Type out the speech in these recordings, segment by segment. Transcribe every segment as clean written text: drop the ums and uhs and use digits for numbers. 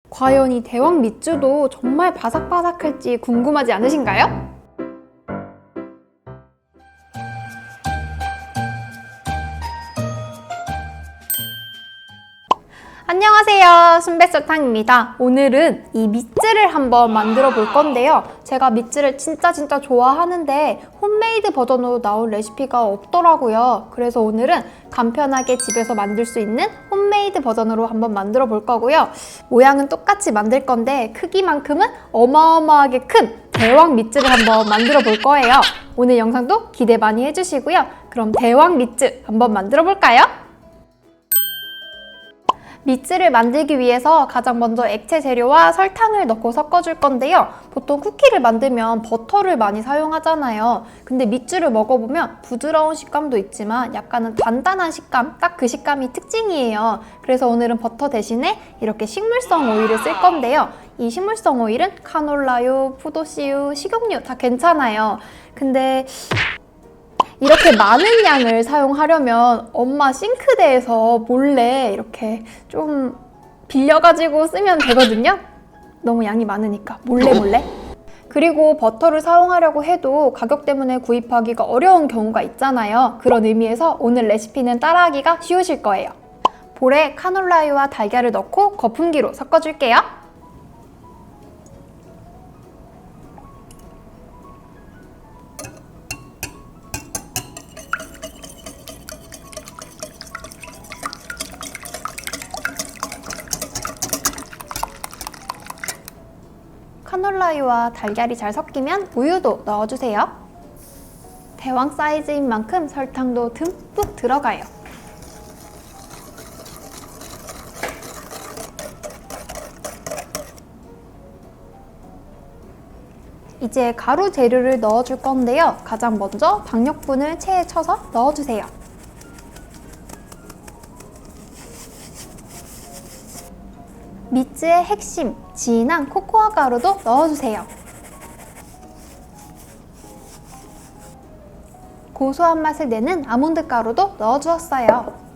과연 이 대왕 밑주도 정말 바삭바삭할지 궁금하지 않으신가요? 안녕하세요, 순뱃설탕입니다. 오늘은 이 밑즈를 한번 만들어 볼 건데요. 제가 밑즈를 진짜 좋아하는데 홈메이드 버전으로 나온 레시피가 없더라고요. 그래서 오늘은 간편하게 집에서 만들 수 있는 홈메이드 버전으로 한번 만들어 볼 거고요. 모양은 똑같이 만들 건데 크기만큼은 어마어마하게 큰 대왕 밑즈를 한번 만들어 볼 거예요. 오늘 영상도 기대 많이 해주시고요. 그럼 대왕 밑즈 한번 만들어 볼까요? 밑즈를 만들기 위해서 가장 먼저 액체 재료와 설탕을 넣고 섞어줄 건데요. 보통 쿠키를 만들면 버터를 많이 사용하잖아요. 근데 밑즈를 먹어보면 부드러운 식감도 있지만 약간은 단단한 식감, 딱 그 식감이 특징이에요. 그래서 오늘은 버터 대신에 이렇게 식물성 오일을 쓸 건데요. 이 식물성 오일은 카놀라유, 포도씨유, 식용유 다 괜찮아요. 근데 이렇게 많은 양을 사용하려면 엄마 싱크대에서 몰래 이렇게 좀 빌려가지고 쓰면 되거든요. 너무 양이 많으니까 몰래. 그리고 버터를 사용하려고 해도 가격 때문에 구입하기가 어려운 경우가 있잖아요. 그런 의미에서 오늘 레시피는 따라하기가 쉬우실 거예요. 볼에 카놀라유와 달걀을 넣고 거품기로 섞어줄게요. 카놀라유와 달걀이 잘 섞이면 우유도 넣어주세요. 대왕 사이즈인 만큼 설탕도 듬뿍 들어가요. 이제 가루 재료를 넣어줄 건데요. 가장 먼저 박력분을 체에 쳐서 넣어주세요. 밑즈의 핵심, 진한 코코아 가루도 넣어주세요. 고소한 맛을 내는 아몬드 가루도 넣어주었어요.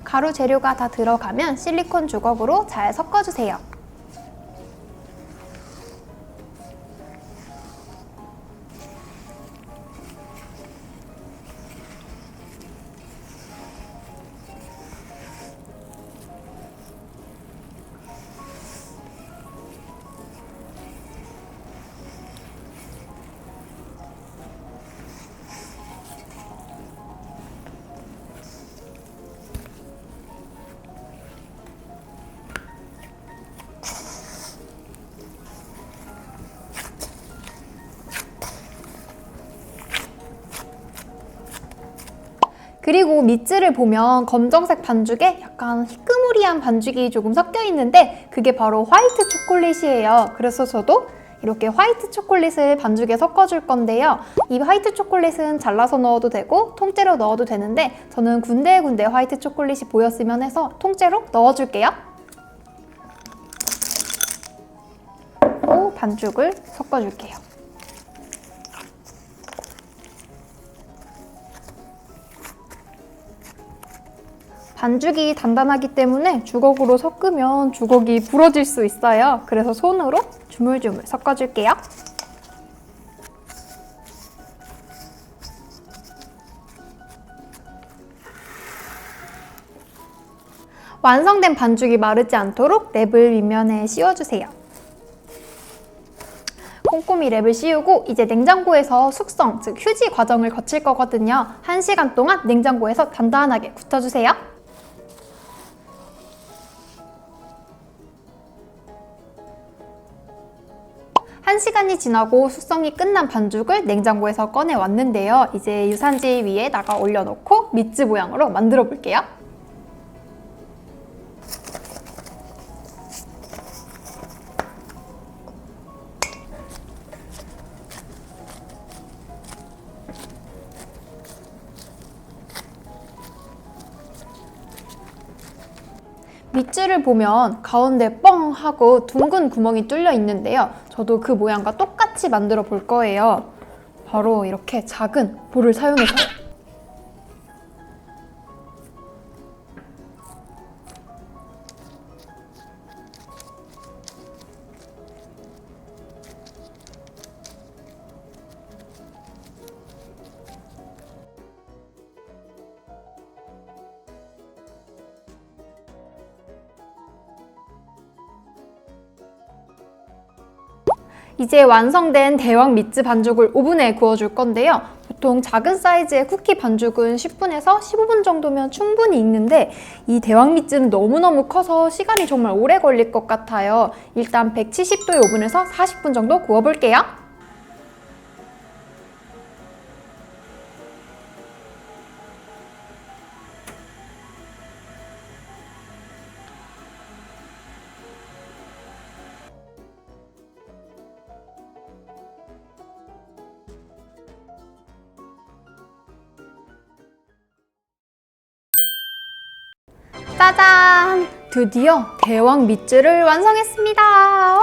가루 재료가 다 들어가면 실리콘 주걱으로 잘 섞어주세요. 그리고 밑즈를 보면 검정색 반죽에 약간 희끄무리한 반죽이 조금 섞여 있는데 그게 바로 화이트 초콜릿이에요. 그래서 저도 이렇게 화이트 초콜릿을 반죽에 섞어줄 건데요. 이 화이트 초콜릿은 잘라서 넣어도 되고 통째로 넣어도 되는데 저는 군데군데 화이트 초콜릿이 보였으면 해서 통째로 넣어줄게요. 그리고 반죽을 섞어줄게요. 반죽이 단단하기 때문에 주걱으로 섞으면 주걱이 부러질 수 있어요. 그래서 손으로 주물주물 섞어줄게요. 완성된 반죽이 마르지 않도록 랩을 윗면에 씌워주세요. 꼼꼼히 랩을 씌우고 이제 냉장고에서 숙성, 즉 휴지 과정을 거칠 거거든요. 1시간 동안 냉장고에서 단단하게 굳혀주세요. 1시간이 지나고 숙성이 끝난 반죽을 냉장고에서 꺼내 왔는데요. 이제 유산지 위에다가 올려놓고 밑즈 모양으로 만들어 볼게요. 밑줄을 보면 가운데 뻥 하고 둥근 구멍이 뚫려 있는데요. 저도 그 모양과 똑같이 만들어 볼 거예요. 바로 이렇게 작은 볼을 사용해서요. 이제 완성된 대왕 미츠 반죽을 오븐에 구워줄 건데요. 보통 작은 사이즈의 쿠키 반죽은 10분에서 15분 정도면 충분히 익는데 이 대왕 미츠는 너무너무 커서 시간이 정말 오래 걸릴 것 같아요. 일단 170도의 오븐에서 40분 정도 구워볼게요. 짜잔! 드디어 대왕 미츠를 완성했습니다. 와!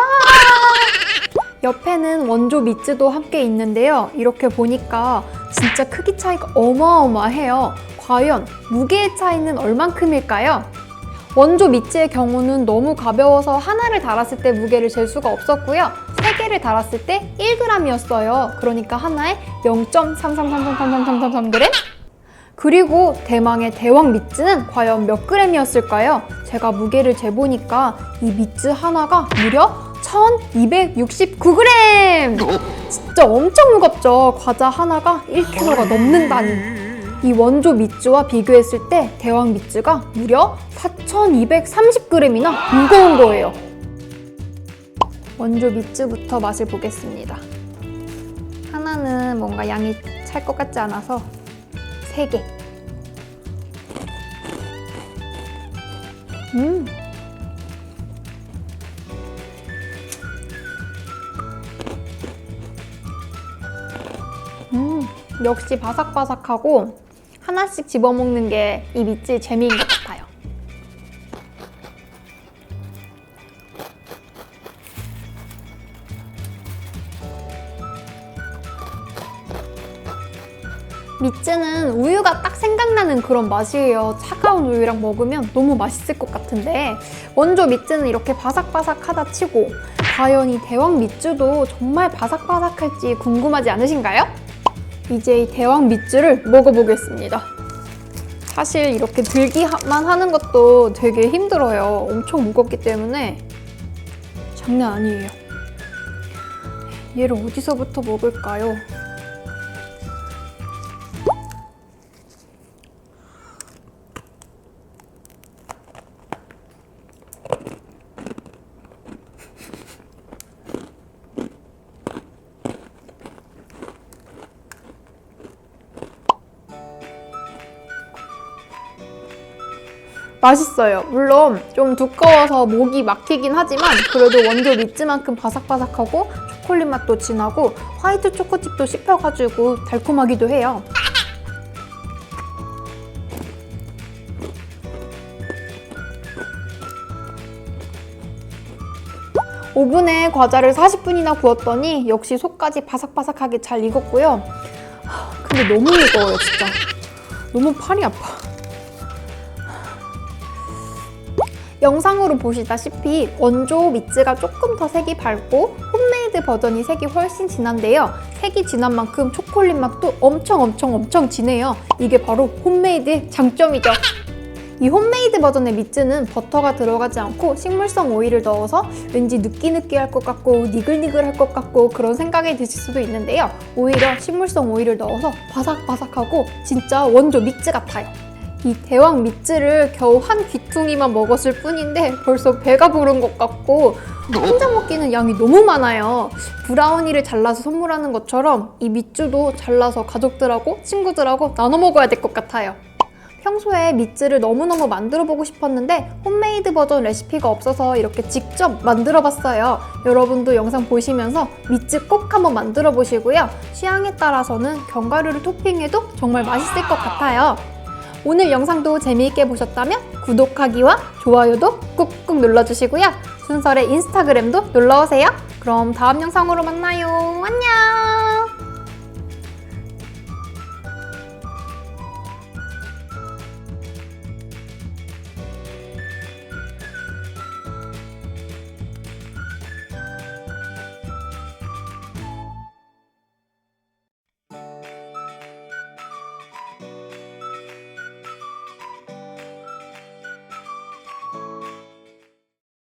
옆에는 원조 미츠도 함께 있는데요. 이렇게 보니까 진짜 크기 차이가 어마어마해요. 과연 무게의 차이는 얼만큼일까요? 원조 미츠의 경우는 너무 가벼워서 하나를 달았을 때 무게를 잴 수가 없었고요. 3개를 달았을 때 1g이었어요. 그러니까 하나에 0.33333333g? 그리고 대망의 대왕 미츠는 과연 몇 g이었을까요? 제가 무게를 재보니까 이 미츠 하나가 무려 1269g! 진짜 엄청 무겁죠? 과자 하나가 1kg가 넘는다니. 이 원조 미츠와 비교했을 때 대왕 미츠가 무려 4230g이나 무거운 거예요. 원조 미츠부터 맛을 보겠습니다. 하나는 뭔가 양이 찰 것 같지 않아서 3개. 역시 바삭바삭하고 하나씩 집어먹는 게 이 미츠의 재미인 것 같아요. 미츠는 우유가 딱 생각나는 그런 맛이에요. 차가운 우유랑 먹으면 너무 맛있을 것 같은데 원조 미츠는 이렇게 바삭바삭하다 치고 과연 이 대왕 미츠도 정말 바삭바삭할지 궁금하지 않으신가요? 이제 이 대왕 미츠를 먹어보겠습니다. 사실 이렇게 들기만 하는 것도 되게 힘들어요. 엄청 무겁기 때문에 장난 아니에요. 얘를 어디서부터 먹을까요? 맛있어요. 물론 좀 두꺼워서 목이 막히긴 하지만 그래도 원조 미츠만큼 바삭바삭하고 초콜릿 맛도 진하고 화이트 초코칩도 씹혀가지고 달콤하기도 해요. 오븐에 과자를 40분이나 구웠더니 역시 속까지 바삭바삭하게 잘 익었고요. 근데 너무 무거워요, 진짜. 너무 팔이 아파. 영상으로 보시다시피 원조 미츠가 조금 더 색이 밝고 홈메이드 버전이 색이 훨씬 진한데요. 색이 진한 만큼 초콜릿 맛도 엄청 진해요. 이게 바로 홈메이드의 장점이죠. 이 홈메이드 버전의 미츠는 버터가 들어가지 않고 식물성 오일을 넣어서 왠지 느끼느끼할 것 같고 니글니글할 것 같고 그런 생각이 드실 수도 있는데요. 오히려 식물성 오일을 넣어서 바삭바삭하고 진짜 원조 미츠 같아요. 이 대왕 미츠를 겨우 한 귀퉁이만 먹었을 뿐인데 벌써 배가 부른 것 같고 혼자 먹기는 양이 너무 많아요. 브라우니를 잘라서 선물하는 것처럼 이 미츠도 잘라서 가족들하고 친구들하고 나눠 먹어야 될 것 같아요. 평소에 미츠를 너무너무 만들어보고 싶었는데 홈메이드 버전 레시피가 없어서 이렇게 직접 만들어봤어요. 여러분도 영상 보시면서 미츠 꼭 한번 만들어보시고요. 취향에 따라서는 견과류를 토핑해도 정말 맛있을 것 같아요. 오늘 영상도 재미있게 보셨다면 구독하기와 좋아요도 꾹꾹 눌러주시고요. 순설의 인스타그램도 놀러오세요. 그럼 다음 영상으로 만나요. 안녕!